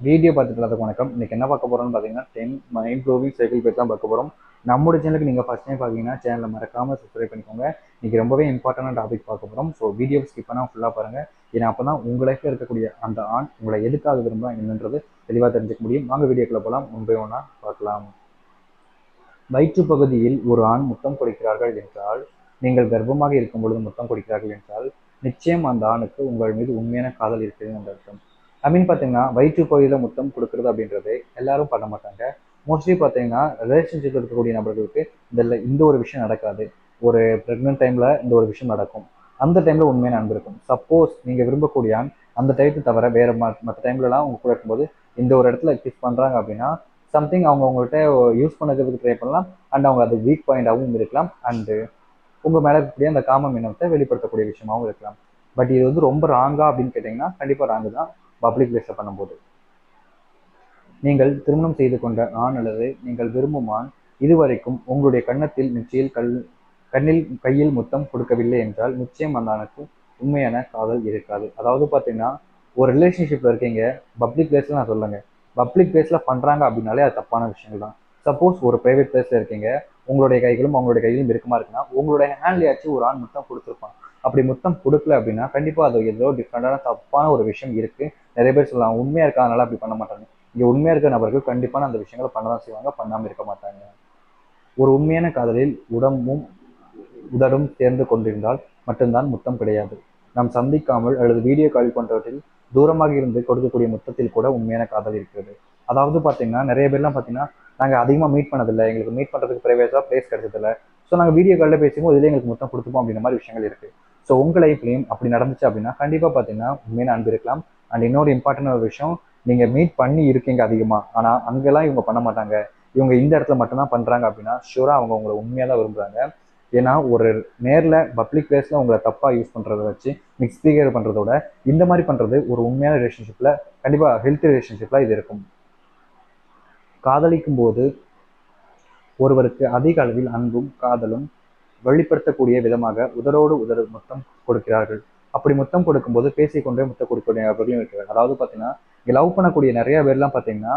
Video பார்த்துட்டு எல்லாத்துக்கும் வணக்கம். இன்னைக்கு என்ன பார்க்க போறோம்னு பார்த்தீங்கன்னா 10 மைண்ட் ப்ளோவிங் சைக்கிள் பேர் தான் பார்க்க போகிறோம். நம்மளோட சேனலுக்கு நீங்கள் ஃபஸ்ட் டைம் பார்த்தீங்கன்னா சேனலை மறக்காமல் சப்ஸ்கிரைப் பண்ணிக்கோங்க. இன்னைக்கு ரொம்பவே இம்பார்ட்டன்டான டாபிக் பார்க்க போகிறோம். ஸோ வீடியோ ஸ்கிப் பண்ணால் ஃபுல்லாக பாருங்கள். ஏன்னா அப்போ தான் உங்கள் லைஃப்பில் இருக்கக்கூடிய அந்த ஆண் உங்களை எதுக்காக விரும்பலாம் என்னன்றது தெளிவாக தெரிஞ்சுக்க முடியும். வாங்க வீடியோக்குள்ள போகலாம். முன்பே ஒன்றா பார்க்கலாம். வயிற்று பகுதியில் ஒரு ஆண் முத்தம் கொடுக்கிறார்கள் என்றால், நீங்கள் கர்ப்பமாக இருக்கும் பொழுது முத்தம் கொடுக்கிறார்கள் என்றால், நிச்சயம் அந்த ஆணுக்கு உங்கள் மீது உண்மையான காதல் இருக்கிறது என்ற அர்த்தம். பார்த்தீங்கன்னா வயிற்று பகுதியில் முத்தம் கொடுக்குறது அப்படின்றது எல்லாரும் பண்ண மாட்டாங்க. மோஸ்ட்லி பார்த்தீங்கன்னா ரிலேஷன்ஷிப் இருக்கக்கூடிய நபர்களுக்கு இந்த ஒரு விஷயம் நடக்காது. ஒரு ப்ரெக்னென்ட் டைமில் இந்த ஒரு விஷயம் நடக்கும். அந்த டைமில் உண்மையான அன்பு இருக்கும். சப்போஸ் நீங்கள் விரும்பக்கூடிய ஆண் அந்த டைத்தை தவிர வேறு மற்ற டைம்லலாம் உங்க கூட இருக்கும்போது இந்த ஒரு இடத்துல கிஸ் பண்ணுறாங்க அப்படின்னா சம்திங் அவங்க உங்கள்கிட்ட யூஸ் பண்ணுறதுக்கு ட்ரை பண்ணலாம். அண்ட் அவங்க அது வீக் பாயிண்டாகவும் இருக்கலாம். அண்டு உங்கள் மேலே இருக்கக்கூடிய அந்த காம மின்னத்தை வெளிப்படுத்தக்கூடிய விஷயமாகவும் இருக்கலாம். பட் இது ரொம்ப ராங்கா அப்படின்னு கேட்டிங்கன்னா கண்டிப்பாக ராங்கு தான். பப்ளிக் பிளேஸில் பண்ணும்போது நீங்கள் திருமணம் செய்து கொண்ட ஆண் அல்லது நீங்கள் விரும்பும் ஆண் இதுவரைக்கும் உங்களுடைய கண்ணில் கையில் முத்தம் கொடுக்கவில்லை என்றால் நிச்சயம் அந்த ஆணுக்கு உண்மையான காதல் இருக்காது. அதாவது பார்த்தீங்கன்னா ஒரு ரிலேஷன்ஷிப்பில் இருக்கீங்க, பப்ளிக் பிளேஸில் நான் சொல்லுங்க, பப்ளிக் பிளேஸில் பண்ணுறாங்க அப்படின்னாலே அது தப்பான விஷயங்கள் தான். சப்போஸ் ஒரு ப்ரைவேட் பிளேஸில் இருக்கீங்க, உங்களுடைய கைகளும் அவங்களுடைய கையிலும் இருக்குமா இருக்குன்னா உங்களுடைய ஹேண்ட்லேயாச்சும் ஒரு ஆண் முத்தம் கொடுத்துருப்பான். அப்படி முத்தம் கொடுக்கல அப்படின்னா கண்டிப்பாக அது ஏதோ டிஃப்ரெண்டான தப்பான ஒரு விஷயம் இருக்குது. நிறைய பேர் சொல்லலாம் உண்மையாக இருக்காதனால அப்படி பண்ண மாட்டாங்க. இங்கே உண்மையாக இருக்கிற நபர்கள் கண்டிப்பான அந்த விஷயங்களை பண்ண தான் செய்வாங்க, பண்ணாமல் இருக்க மாட்டாங்க. ஒரு உண்மையான காதலில் உடம்பும் உதடும் சேர்ந்து கொண்டிருந்தால் மட்டும்தான் முத்தம் கிடையாது. நாம் சந்திக்காமல் அல்லது வீடியோ கால் போன்றவற்றில் தூரமாக இருந்து கொடுக்கக்கூடிய முத்தத்தில் கூட உண்மையான காதல் இருக்கிறது. அதாவது பார்த்தீங்கன்னா நிறைய பேர்லாம் பார்த்தீங்கன்னா நாங்கள் அதிகமாக மீட் பண்ணதில்லை, எங்களுக்கு மீட் பண்ணுறதுக்கு ப்ரைவேட்டாக பிளேஸ் கிடைச்சதில்லை, ஸோ நாங்கள் வீடியோ காலில் பேசும்போது இதிலே எங்களுக்கு முத்தம் கொடுத்துப்போம் அப்படின்ற மாதிரி விஷயங்கள் இருக்குது. ஸோ உங்கள் லைஃப்லையும் அப்படி நடந்துச்சு அப்படின்னா கண்டிப்பாக பார்த்தீங்கன்னா உண்மையான அன்பு இருக்கலாம். அண்ட் இன்னொரு இம்பார்ட்டன்ட் ஒரு விஷயம், நீங்கள் மீட் பண்ணி இருக்கீங்க அதிகமாக, ஆனால் அங்கெல்லாம் இவங்க பண்ண மாட்டாங்க, இவங்க இந்த இடத்துல மட்டும்தான் பண்ணுறாங்க அப்படின்னா ஷூராக அவங்க உங்களை உண்மையாக தான் விரும்புகிறாங்க. ஏன்னா ஒரு நேரில் பப்ளிக் பிளேஸில் உங்களை தப்பாக யூஸ் பண்ணுறத வச்சு மிக்ஸ் பிஹேவ் பண்ணுறதோட இந்த மாதிரி பண்ணுறது ஒரு உண்மையான ரிலேஷன்ஷிப்பில் கண்டிப்பாக ஹெல்த்தி ரிலேஷன்ஷிப்பில் இது இருக்கும். காதலிக்கும் போது ஒருவருக்கு அதிக அளவில் அன்பும் காதலும் வெளிப்படுத்தக்கூடிய விதமாக உதரோடு உதடு முத்தம் கொடுக்கிறார்கள். அப்படி முத்தம் கொடுக்கும்போது பேசிக்கொண்டே முத்தம் கொடுக்கக்கூடிய நபர்களும் இருக்கிறார்கள். அதாவது பார்த்தீங்கன்னா இங்கே லவ் பண்ணக்கூடிய நிறைய பேர்லாம் பார்த்தீங்கன்னா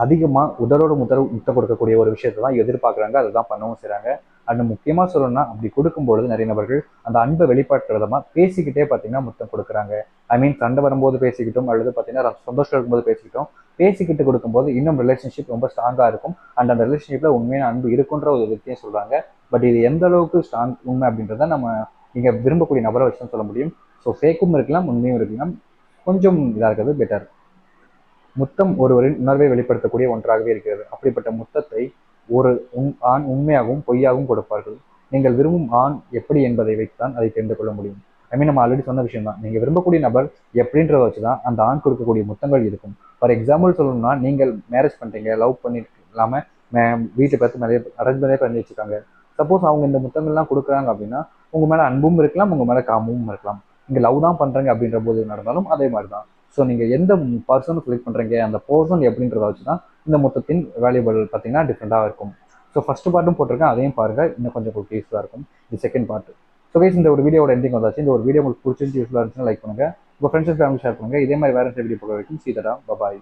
அதிகமாக உதரோடு முத்தம் கொடுக்கக்கூடிய ஒரு விஷயத்தை தான் எதிர்பார்க்குறாங்க, அதை தான் பண்ணவும் செய்கிறாங்க. அண்ட் முக்கியமாக சொல்லணும்னா அப்படி கொடுக்கும்பொழுது நிறைய நபர்கள் அந்த அன்பை வெளிப்படுத்துற விதமாக பேசிக்கிட்டே பார்த்தீங்கன்னா முத்தம் கொடுக்குறாங்க. சண்டை வரும்போது பேசிக்கிட்டோம் அல்லது பார்த்தீங்கன்னா சந்தோஷம் இருக்கும்போது பேசிக்கிட்டு கொடுக்கும்போது இன்னும் ரிலேஷன்ஷிப் ரொம்ப ஸ்ட்ராங்காக இருக்கும். அண்ட் அந்த ரிலேஷன்ஷிப்பில் உண்மையான அன்பு இருக்குன்ற ஒரு விஷயம் சொல்கிறாங்க. பட் இது எந்த அளவுக்கு ஸ்ட்ராங் உண்மை அப்படின்றத நம்ம இங்கே விரும்பக்கூடிய நபரை வச்சு தான் சொல்ல முடியும். ஸோ ஃபேக்கும் இருக்கலாம், உண்மையும் இருக்கலாம். கொஞ்சம் இதாக இருக்கிறது பெட்டர். முத்தம் ஒருவரின் உணர்வை வெளிப்படுத்தக்கூடிய ஒன்றாகவே இருக்கிறது. அப்படிப்பட்ட முத்தத்தை ஒரு ஆண் உண்மையாகவும் பொய்யாகவும் கொடுப்பார்கள். நீங்கள் விரும்பும் ஆண் எப்படி என்பதை வைத்துதான் அதை தெரிந்து கொள்ள முடியும். நம்ம ஆல்ரெடி சொன்ன விஷயம் தான். நீங்கள் விரும்பக்கூடிய நபர் எப்படின்றத வச்சு தான் அந்த ஆண் கொடுக்கக்கூடிய முத்தங்கள் இருக்கும். ஃபார் எக்ஸாம்பிள் சொல்லணும்னா, நீங்கள் மேரேஜ் பண்ணுறீங்க, லவ் பண்ணிட்டு இல்லாமல் வீட்டை பார்த்து நிறைய அரேஞ்ச் பண்ணி வச்சுருக்காங்க. சப்போஸ் அவங்க இந்த முத்தங்கள்லாம் கொடுக்குறாங்க அப்படின்னா உங்கள் மேலே அன்பும் இருக்கலாம், உங்கள் மேலே காமமும் இருக்கலாம். நீங்கள் லவ் தான் பண்ணுறீங்க அப்படின்ற போது நடந்தாலும் அதே மாதிரி தான். ஸோ நீங்கள் எந்த பர்சன் செலக்ட் பண்ணுறீங்க, அந்த பர்சன் எப்படின்றத வச்சு தான் இந்த மொத்தத்தின் வேல்யூபிள் பார்த்தீங்கன்னா டிஃப்ரெண்ட்டாக இருக்கும். ஸோ ஃபஸ்ட்டு பார்ட்டும் போட்டிருக்கேன், அதையும் பாருங்கள், இன்னும் கொஞ்சம் உங்களுக்கு யூஸ்ஃபுல்லாக இருக்கும். இது செகண்ட் பார்ட். ஸோ கைஸ் இந்த ஒரு வீடியோட எண்டிங் வந்தாச்சு. இந்த ஒரு வீடியோ உங்களுக்கு பிடிச்சிருந்து யூஸ்ஃபுல்லாக இருந்துச்சுன்னா லைக் பண்ணுங்கள், உங்கள் ஃப்ரெண்ட்ஸ் ஃபேமிலி ஷேர் பண்ணுங்கள். இதே மாதிரி வேறு வீடியோ பார்க்க வரைக்கும் சீதா பாய்.